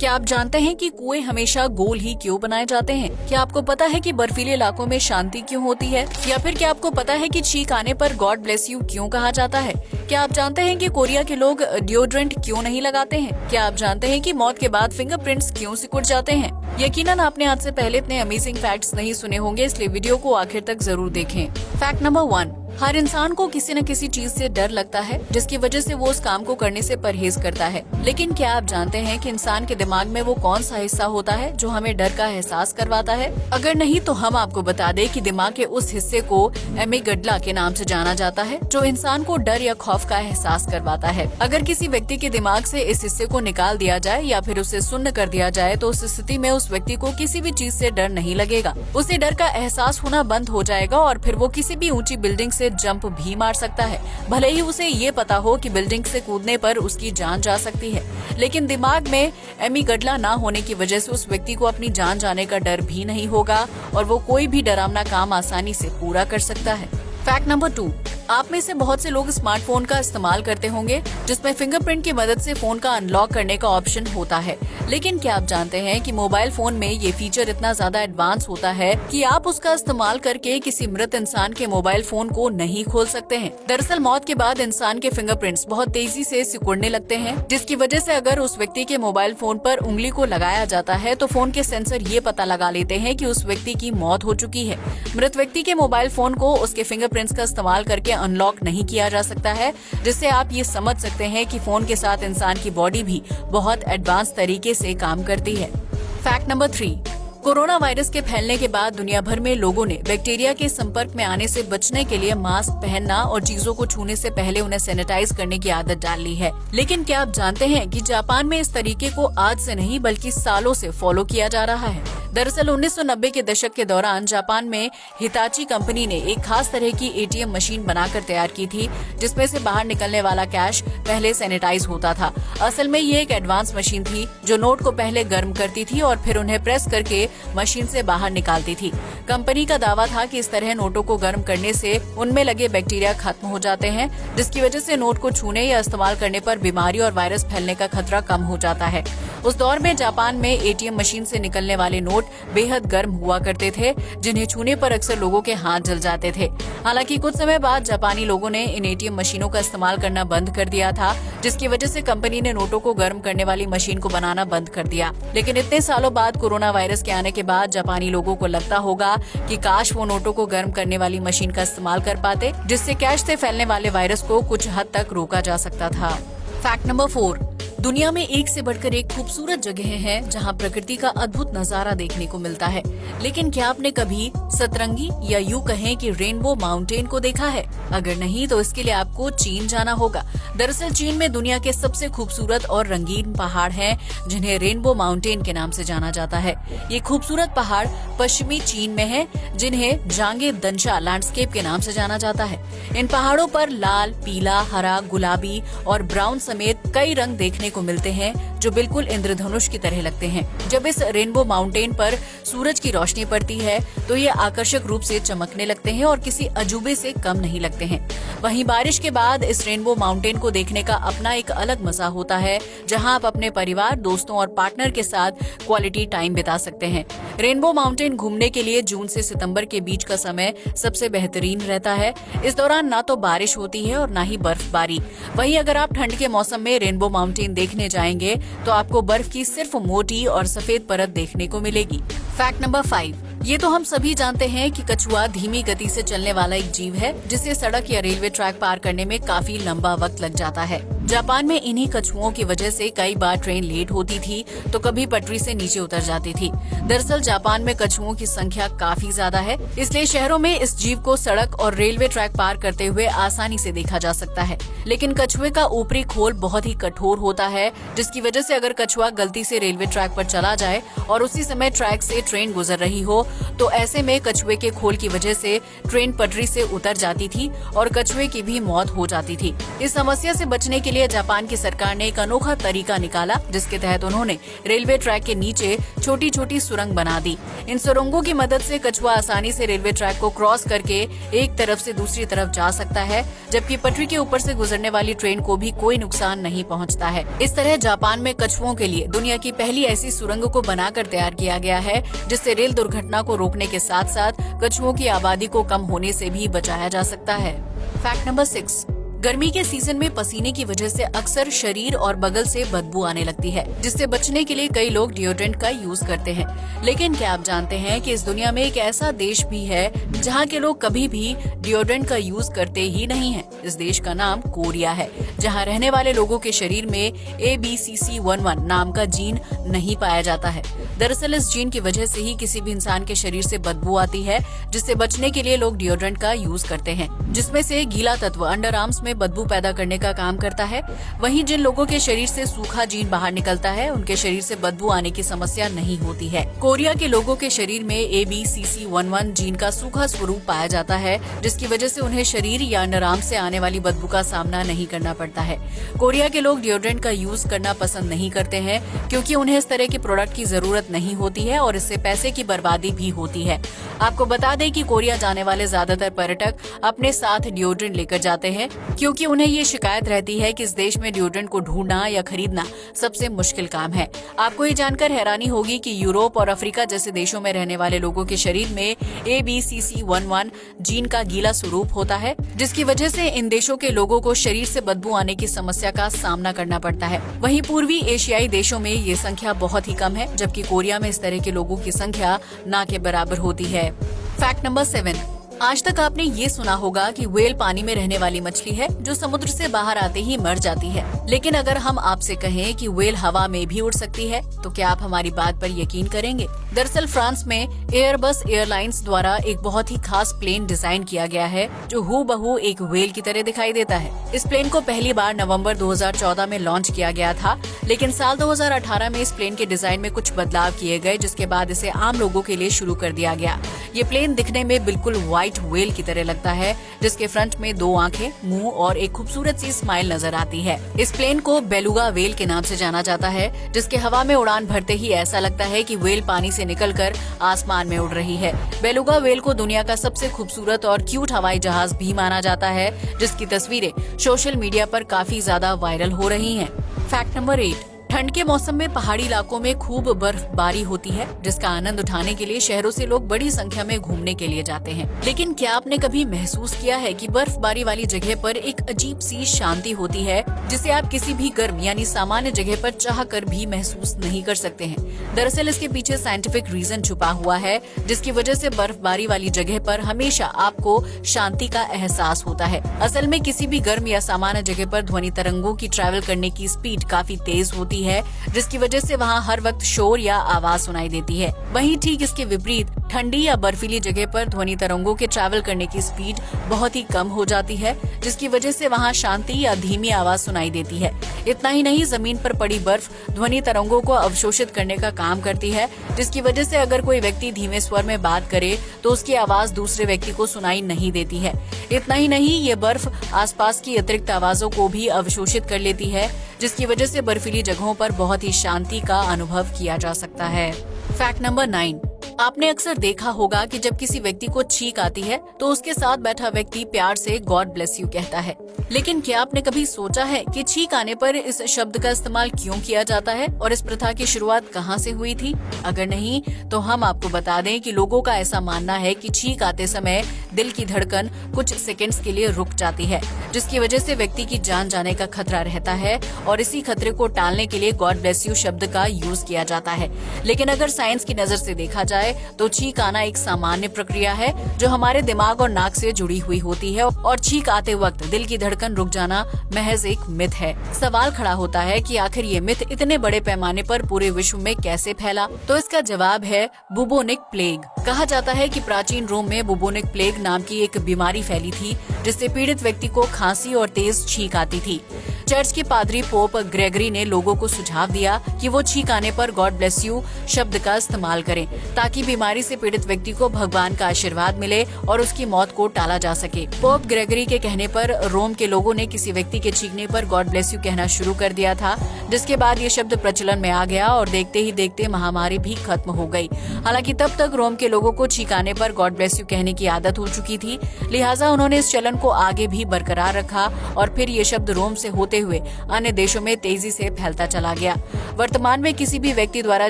क्या आप जानते हैं कि कुएं हमेशा गोल ही क्यों बनाए जाते हैं? क्या आपको पता है कि बर्फीले इलाकों में शांति क्यों होती है? या फिर क्या आपको पता है कि छींक आने पर गॉड ब्लेस यू क्यों कहा जाता है? क्या आप जानते हैं कि कोरिया के लोग डिओड्रेंट क्यों नहीं लगाते हैं? क्या आप जानते हैं कि मौत के बाद फिंगरप्रिंट्स क्यों सिकुड़ जाते हैं? यकीनन आपने आज से पहले इतने अमेजिंग फैक्ट्स नहीं सुने होंगे, इसलिए वीडियो को आखिर तक जरूर देखें। फैक्ट नंबर 1, हर इंसान को किसी न किसी चीज से डर लगता है, जिसकी वजह से वो उस काम को करने से परहेज करता है। लेकिन क्या आप जानते हैं कि इंसान के दिमाग में वो कौन सा हिस्सा होता है जो हमें डर का एहसास करवाता है? अगर नहीं तो हम आपको बता दें कि दिमाग के उस हिस्से को एमिगडला के नाम से जाना जाता है, जो इंसान को डर या खौफ का एहसास करवाता है। अगर किसी व्यक्ति के दिमाग से इस हिस्से को निकाल दिया जाए या फिर उसे सुन्न कर दिया जाए तो उस स्थिति में उस व्यक्ति को किसी भी चीज से डर नहीं लगेगा। उसे डर का एहसास होना बंद हो जाएगा और फिर वो किसी भी ऊंची बिल्डिंग से जंप भी मार सकता है, भले ही उसे ये पता हो कि बिल्डिंग से कूदने पर उसकी जान जा सकती है। लेकिन दिमाग में एमिगडला ना होने की वजह से उस व्यक्ति को अपनी जान जाने का डर भी नहीं होगा और वो कोई भी डरावना काम आसानी से पूरा कर सकता है। फैक्ट नंबर 2, आप में से बहुत से लोग स्मार्टफोन का इस्तेमाल करते होंगे जिसमें फिंगरप्रिंट की मदद से फोन का अनलॉक करने का ऑप्शन होता है। लेकिन क्या आप जानते हैं कि मोबाइल फोन में ये फीचर इतना ज्यादा एडवांस होता है कि आप उसका इस्तेमाल करके किसी मृत इंसान के मोबाइल फोन को नहीं खोल सकते हैं। दरअसल मौत के बाद इंसान के फिंगरप्रिंट्स बहुत तेजी से सिकुड़ने लगते हैं, जिसकी वजह से अगर उस व्यक्ति के मोबाइल फोन पर उंगली को लगाया जाता है तो फोन के सेंसर ये पता लगा लेते हैं कि उस व्यक्ति की मौत हो चुकी है। मृत व्यक्ति के मोबाइल फोन को उसके फिंगरप्रिंट्स का इस्तेमाल करके अनलॉक नहीं किया जा सकता है, जिससे आप ये समझ सकते हैं कि फोन के साथ इंसान की बॉडी भी बहुत एडवांस तरीके से काम करती है। फैक्ट नंबर 3, कोरोना वायरस के फैलने के बाद दुनिया भर में लोगों ने बैक्टीरिया के संपर्क में आने से बचने के लिए मास्क पहनना और चीजों को छूने से पहले उन्हें सैनिटाइज करने की आदत डाल ली है। लेकिन क्या आप जानते हैं कि जापान में इस तरीके को आज से नहीं बल्कि सालों से फॉलो किया जा रहा है। दरअसल 1990 के दशक के दौरान जापान में हिताची कंपनी ने एक खास तरह की एटीएम मशीन बनाकर तैयार की थी, जिसमें से बाहर निकलने वाला कैश पहले सैनिटाइज होता था। असल में ये एक एडवांस मशीन थी जो नोट को पहले गर्म करती थी और फिर उन्हें प्रेस करके मशीन से बाहर निकालती थी। कंपनी का दावा था कि इस तरह नोटों को गर्म करने से उनमें लगे बैक्टीरिया खत्म हो जाते हैं, जिसकी वजह से नोट को छूने या इस्तेमाल करने पर बीमारी और वायरस फैलने का खतरा कम हो जाता है। उस दौर में जापान में एटीएम मशीन से निकलने वाले नोट बेहद गर्म हुआ करते थे, जिन्हें छूने पर अक्सर लोगों के हाथ जल जाते थे। हालांकि कुछ समय बाद जापानी लोगों ने इन एटीएम मशीनों का इस्तेमाल करना बंद कर दिया था, जिसकी वजह से कंपनी ने नोटों को गर्म करने वाली मशीन को बनाना बंद कर दिया। लेकिन इतने सालों बाद कोरोना वायरस के आने के बाद जापानी लोगों को लगता होगा कि काश वो नोटों को गर्म करने वाली मशीन का इस्तेमाल कर पाते, जिससे कैश से फैलने वाले वायरस को कुछ हद तक रोका जा सकता था। फैक्ट नंबर 4, दुनिया में एक से बढ़कर एक खूबसूरत जगहें हैं जहां प्रकृति का अद्भुत नजारा देखने को मिलता है। लेकिन क्या आपने कभी सतरंगी या यूं कहें कि रेनबो माउंटेन को देखा है? अगर नहीं तो इसके लिए आपको चीन जाना होगा। दरअसल चीन में दुनिया के सबसे खूबसूरत और रंगीन पहाड़ हैं, जिन्हें रेनबो माउंटेन के नाम से जाना जाता है। ये खूबसूरत पहाड़ पश्चिमी चीन में है, जिन्हें जांगे दंशा लैंडस्केप के नाम से जाना जाता है। इन पहाड़ों पर लाल, पीला, हरा, गुलाबी और ब्राउन समेत कई रंग देखने को मिलते हैं, जो बिल्कुल इंद्रधनुष की तरह लगते हैं। जब इस रेनबो माउंटेन पर सूरज की रोशनी पड़ती है तो ये आकर्षक रूप से चमकने लगते हैं और किसी अजूबे से कम नहीं लगते हैं। वहीं बारिश के बाद इस रेनबो माउंटेन को देखने का अपना एक अलग मजा होता है, जहां आप अपने परिवार, दोस्तों और पार्टनर के साथ क्वालिटी टाइम बिता सकते हैं। रेनबो माउंटेन घूमने के लिए जून से सितंबर के बीच का समय सबसे बेहतरीन रहता है। इस दौरान ना तो बारिश होती है और ना ही बर्फबारी। वहीं अगर आप ठंड के मौसम में रेनबो माउंटेन देखने जाएंगे तो आपको बर्फ की सिर्फ मोटी और सफेद परत देखने को मिलेगी। फैक्ट नंबर 5, ये तो हम सभी जानते हैं कि कछुआ धीमी गति से चलने वाला एक जीव है, जिसे सड़क या रेलवे ट्रैक पार करने में काफी लंबा वक्त लग जाता है। जापान में इन्हीं कछुओं की वजह से कई बार ट्रेन लेट होती थी तो कभी पटरी से नीचे उतर जाती थी। दरअसल जापान में कछुओं की संख्या काफी ज्यादा है, इसलिए शहरों में इस जीव को सड़क और रेलवे ट्रैक पार करते हुए आसानी से देखा जा सकता है। लेकिन कछुए का ऊपरी खोल बहुत ही कठोर होता है, जिसकी वजह से अगर कछुआ गलती से रेलवे ट्रैक पर चला जाए और उसी समय ट्रैक से ट्रेन गुजर रही हो तो ऐसे में कछुए के खोल की वजह से ट्रेन पटरी से उतर जाती थी और कछुए की भी मौत हो जाती थी। इस समस्या से बचने के लिए जापान की सरकार ने एक अनोखा तरीका निकाला, जिसके तहत उन्होंने रेलवे ट्रैक के नीचे छोटी छोटी सुरंग बना दी। इन सुरंगों की मदद से कछुआ आसानी से रेलवे ट्रैक को क्रॉस करके एक तरफ से दूसरी तरफ जा सकता है, जबकि पटरी के ऊपर से गुजरने वाली ट्रेन को भी कोई नुकसान नहीं पहुंचता है। इस तरह जापान में कछुओं के लिए दुनिया की पहली ऐसी सुरंग को बनाकर तैयार किया गया है, जिससे रेल दुर्घटना को रोकने के साथ साथ कछुओं की आबादी को कम होने से भी बचाया जा सकता है। फैक्ट नंबर 6, गर्मी के सीजन में पसीने की वजह से अक्सर शरीर और बगल से बदबू आने लगती है, जिससे बचने के लिए कई लोग डिओड्रेंट का यूज करते हैं। लेकिन क्या आप जानते हैं कि इस दुनिया में एक ऐसा देश भी है जहां के लोग कभी भी डिओड्रेंट का यूज करते ही नहीं हैं। इस देश का नाम कोरिया है, जहां रहने वाले लोगों के शरीर में ABCC11 नाम का जीन नहीं पाया जाता है। दरअसल इस जीन की वजह से ही किसी भी इंसान के शरीर से बदबू आती है, जिससे बचने के लिए लोग डिओड्रेंट का यूज करते हैं, जिसमें से गीला तत्व अंडर आर्म्स में बदबू पैदा करने का काम करता है। वहीं जिन लोगों के शरीर से सूखा जीन बाहर निकलता है, उनके शरीर से बदबू आने की समस्या नहीं होती है। कोरिया के लोगों के शरीर में ABCC11 जीन का सूखा स्वरूप पाया जाता है, जिसकी वजह से उन्हें शरीर या अंडर आर्म से आने वाली बदबू का सामना नहीं करना पड़ता है। कोरिया के लोग डिओड्रेंट का यूज करना पसंद नहीं करते हैं, क्योंकि उन्हें इस तरह के प्रोडक्ट की जरूरत नहीं होती है और इससे पैसे की बर्बादी भी होती है। आपको बता दें कि कोरिया जाने वाले ज्यादातर पर्यटक अपने साथ डिओड्रेंट लेकर जाते हैं, क्योंकि उन्हें ये शिकायत रहती है कि इस देश में डिओड्रेंट को ढूंढना या खरीदना सबसे मुश्किल काम है। आपको ये जानकर हैरानी होगी कि यूरोप और अफ्रीका जैसे देशों में रहने वाले लोगों के शरीर में ABCC11 जीन का गीला स्वरूप होता है, जिसकी वजह से इन देशों के लोगों को शरीर से बदबू आने की समस्या का सामना करना पड़ता है। वहीं पूर्वी एशियाई देशों में ये संख्या बहुत ही कम है, जबकि कोरिया में इस तरह के लोगों की संख्या ना के बराबर होती है। फैक्ट नंबर 7, आज तक आपने ये सुना होगा कि व्हेल पानी में रहने वाली मछली है जो समुद्र से बाहर आते ही मर जाती है। लेकिन अगर हम आपसे कहें कि व्हेल हवा में भी उड़ सकती है, तो क्या आप हमारी बात पर यकीन करेंगे? दरअसल फ्रांस में एयरबस एयरलाइंस द्वारा एक बहुत ही खास प्लेन डिजाइन किया गया है, जो हूबहू एक व्हेल की तरह दिखाई देता है। इस प्लेन को पहली बार नवंबर 2014 में लॉन्च किया गया था, लेकिन साल 2018 में इस प्लेन के डिजाइन में कुछ बदलाव किए गए, जिसके बाद इसे आम लोगों के लिए शुरू कर दिया गया। ये प्लेन दिखने में बिल्कुल व्हाइट व्हेल की तरह लगता है, जिसके फ्रंट में 2 आंखें, मुंह और एक खूबसूरत सी स्माइल नजर आती है। इस प्लेन को बेलुगा व्हेल के नाम से जाना जाता है, जिसके हवा में उड़ान भरते ही ऐसा लगता है कि व्हेल पानी से निकलकर आसमान में उड़ रही है। बेलुगा व्हेल को दुनिया का सबसे खूबसूरत और क्यूट हवाई जहाज भी माना जाता है, जिसकी तस्वीरें सोशल मीडिया पर काफी ज्यादा वायरल हो रही हैं। फैक्ट नंबर 8, ठंड के मौसम में पहाड़ी इलाकों में खूब बर्फबारी होती है, जिसका आनंद उठाने के लिए शहरों से लोग बड़ी संख्या में घूमने के लिए जाते हैं। लेकिन क्या आपने कभी महसूस किया है कि बर्फबारी वाली जगह पर एक अजीब सी शांति होती है, जिसे आप किसी भी गर्म यानी सामान्य जगह पर चाहकर भी महसूस नहीं कर सकते हैं? दरअसल इसके पीछे साइंटिफिक रीजन छुपा हुआ है, जिसकी वजह से बर्फबारी वाली जगह पर हमेशा आपको शांति का एहसास होता है। असल में किसी भी गर्म या सामान्य जगह पर ध्वनि तरंगों की ट्रैवल करने की स्पीड काफी तेज होती है, जिसकी वजह से वहाँ हर वक्त शोर या आवाज सुनाई देती है। वहीं ठीक इसके विपरीत ठंडी या बर्फीली जगह पर ध्वनि तरंगों के ट्रैवल करने की स्पीड बहुत ही कम हो जाती है, जिसकी वजह से वहाँ शांति या धीमी आवाज सुनाई देती है। इतना ही नहीं, जमीन पर पड़ी बर्फ ध्वनि तरंगों को अवशोषित करने का काम करती है, जिसकी वजह से अगर कोई व्यक्ति धीमे स्वर में बात करे तो उसकी आवाज दूसरे व्यक्ति को सुनाई नहीं देती है। इतना ही नहीं, ये बर्फ आसपास की अतिरिक्त आवाजों को भी अवशोषित कर लेती है, जिसकी वजह से बर्फीली जगहों पर बहुत ही शांति का अनुभव किया जा सकता है। फैक्ट नंबर 9, आपने अक्सर देखा होगा कि जब किसी व्यक्ति को छींक आती है तो उसके साथ बैठा व्यक्ति प्यार से गॉड ब्लेस यू कहता है। लेकिन क्या आपने कभी सोचा है कि छींक आने पर इस शब्द का इस्तेमाल क्यों किया जाता है और इस प्रथा की शुरुआत कहां से हुई थी? अगर नहीं तो हम आपको बता दें कि लोगों का ऐसा मानना है कि छींक आते समय दिल की धड़कन कुछ सेकंड्स के लिए रुक जाती है, जिसकी वजह से व्यक्ति की जान जाने का खतरा रहता है और इसी खतरे को टालने के लिए गॉड ब्लेस यू शब्द का यूज किया जाता है। लेकिन अगर साइंस की नजर से देखा जाए तो छींक आना एक सामान्य प्रक्रिया है जो हमारे दिमाग और नाक से जुड़ी हुई होती है, और छींक आते वक्त दिल की धड़कन रुक जाना महज एक मिथ है। सवाल खड़ा होता है कि आखिर ये मिथ इतने बड़े पैमाने पर पूरे विश्व में कैसे फैला? तो इसका जवाब है बुबोनिक प्लेग। कहा जाता है कि प्राचीन रोम में बुबोनिक प्लेग नाम की एक बीमारी फैली थी, जिससे पीड़ित व्यक्ति को खांसी और तेज छींक आती थी। चर्च के पादरी पोप ग्रेगरी ने लोगों को सुझाव दिया कि वो छींक आने पर गॉड ब्लेस यू शब्द का इस्तेमाल करें, ताकि बीमारी से पीड़ित व्यक्ति को भगवान का आशीर्वाद मिले और उसकी मौत को टाला जा सके। पोप ग्रेगरी के कहने पर रोम के लोगों ने किसी व्यक्ति के छींकने पर गॉड ब्लेस यू कहना शुरू कर दिया था, जिसके बाद ये शब्द प्रचलन में आ गया और देखते ही देखते महामारी भी खत्म हो गई। हालांकि तब तक रोम के लोगों को छींकाने पर गॉड ब्लेस यू कहने की आदत हो चुकी थी, लिहाजा उन्होंने इस चलन को आगे भी बरकरार रखा और फिर ये शब्द रोम से होते हुए अन्य देशों में तेजी से फैलता चला गया। वर्तमान में किसी भी व्यक्ति द्वारा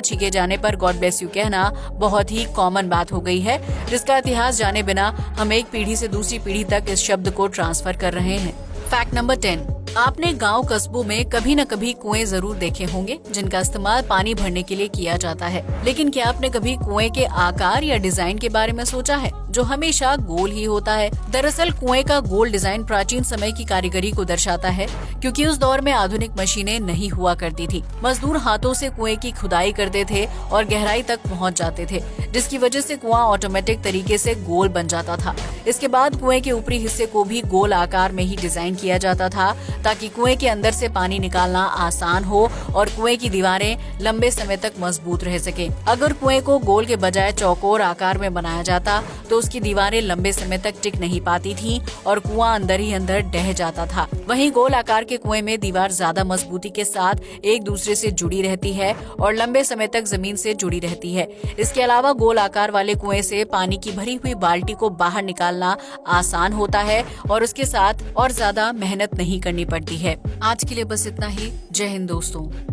छींके जाने पर गॉड ब्लेस यू कहना बहुत ही कॉमन बात हो गई है, जिसका इतिहास जाने बिना हम एक पीढ़ी से दूसरी पीढ़ी तक इस शब्द को ट्रांसफर कर रहे हैं। फैक्ट नंबर 10, आपने गांव कस्बों में कभी न कभी कुएं जरूर देखे होंगे जिनका इस्तेमाल पानी भरने के लिए किया जाता है, लेकिन क्या आपने कभी कुएं के आकार या डिजाइन के बारे में सोचा है, जो हमेशा गोल ही होता है? दरअसल कुएं का गोल डिजाइन प्राचीन समय की कारीगरी को दर्शाता है, क्योंकि उस दौर में आधुनिक मशीनें नहीं हुआ करती थी। मजदूर हाथों से कुएं की खुदाई करते थे और गहराई तक पहुंच जाते थे, जिसकी वजह से कुआं ऑटोमेटिक तरीके से गोल बन जाता था। इसके बाद कुएं के ऊपरी हिस्से को भी गोल आकार में ही डिजाइन किया जाता था, ताकि कुएं के अंदर से पानी निकालना आसान हो और कुएं की दीवारें लंबे समय तक मजबूत रह सके। अगर कुएं को गोल के बजाय चौकोर आकार में बनाया जाता तो उसकी दीवारें लंबे समय तक टिक नहीं पाती थीं और कुआं अंदर ही अंदर ढह जाता था। वहीं गोल आकार के कुएं में दीवार ज्यादा मजबूती के साथ एक दूसरे से जुड़ी रहती है और लंबे समय तक जमीन से जुड़ी रहती है। इसके अलावा गोल आकार वाले कुएं से पानी की भरी हुई बाल्टी को बाहर निकालना आसान होता है और उसके साथ और ज्यादा मेहनत नहीं करनी पड़ती है। आज के लिए बस इतना ही। जय हिंद दोस्तों।